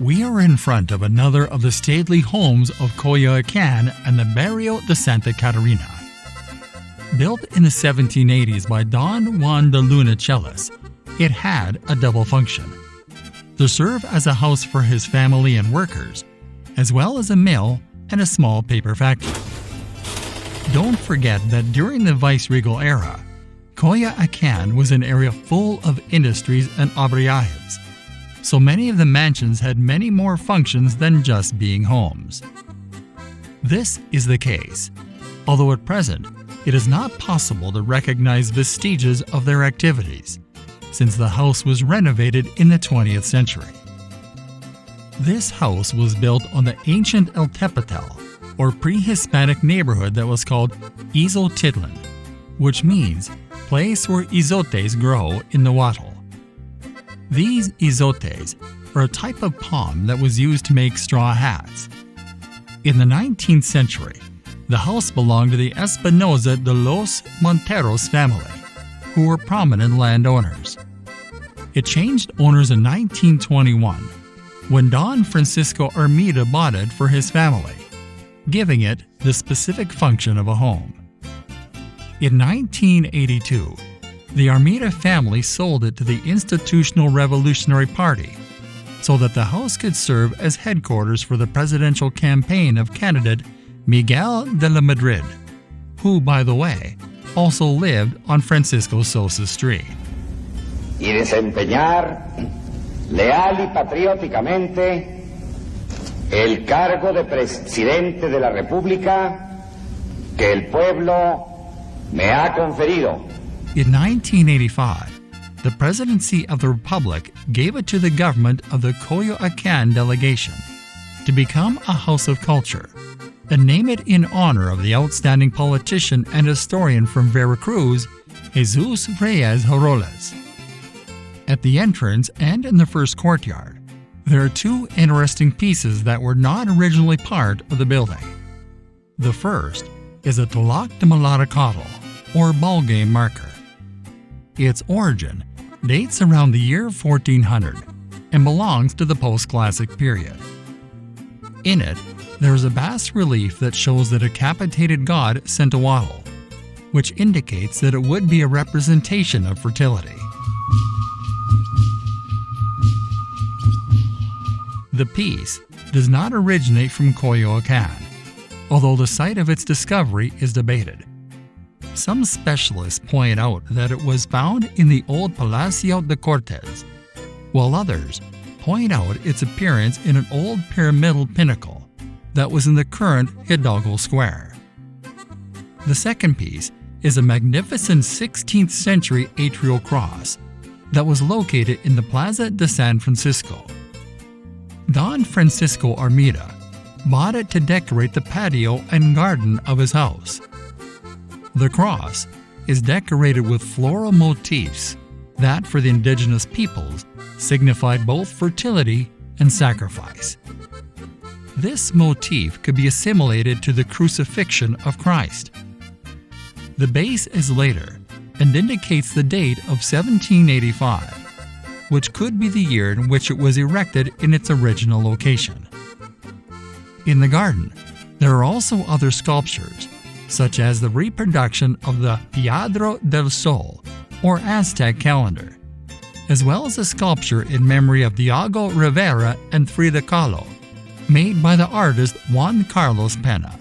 We are in front of another of the stately homes of Coyoacán and the Barrio de Santa Catarina. Built in the 1780s by Don Juan de Luna Celis, it had a double function: to serve as a house for his family and workers, as well as a mill and a small paper factory. Don't forget that during the viceregal era, Coyoacán was an area full of industries and obriajes, so many of the mansions had many more functions than just being homes. This is the case, although at present it is not possible to recognize vestiges of their activities, since the house was renovated in the 20th century. This house was built on the ancient El Tepetel, or pre-Hispanic neighborhood that was called Izotitlan, which means place where izotes grow in the wattle. These izotes are a type of palm that was used to make straw hats. In the 19th century, the house belonged to the Espinosa de los Monteros family, who were prominent landowners. It changed owners in 1921, when Don Francisco Armida bought it for his family, giving it the specific function of a home. In 1982, the Armida family sold it to the Institutional Revolutionary Party so that the house could serve as headquarters for the presidential campaign of candidate Miguel de la Madrid, who, by the way, also lived on Francisco Sosa Street. Y desempeñar leal y patrióticamente el cargo de presidente de la República que el pueblo me ha conferido. In 1985, the presidency of the Republic gave it to the government of the Coyoacán delegation to become a house of culture and name it in honor of the outstanding politician and historian from Veracruz, Jesús Reyes Heroles. At the entrance and in the first courtyard, there are two interesting pieces that were not originally part of the building. The first is a Tulak de Malaracatl, or ball game marker. Its origin dates around the year 1400 and belongs to the post-classic period. In it, there is a bas-relief that shows the decapitated god Centoatl, which indicates that it would be a representation of fertility. The piece does not originate from Coyoacán, although the site of its discovery is debated. Some specialists point out that it was found in the old Palacio de Cortes, while others point out its appearance in an old pyramidal pinnacle that was in the current Hidalgo Square. The second piece is a magnificent 16th century atrial cross that was located in the Plaza de San Francisco. Don Francisco Armida bought it to decorate the patio and garden of his house. The cross is decorated with floral motifs that, for the indigenous peoples, signified both fertility and sacrifice. This motif could be assimilated to the crucifixion of Christ. The base is later and indicates the date of 1785, which could be the year in which it was erected in its original location. In the garden, there are also other sculptures, such as the reproduction of the Piedra del Sol, or Aztec calendar, as well as a sculpture in memory of Diego Rivera and Frida Kahlo, made by the artist Juan Carlos Pena.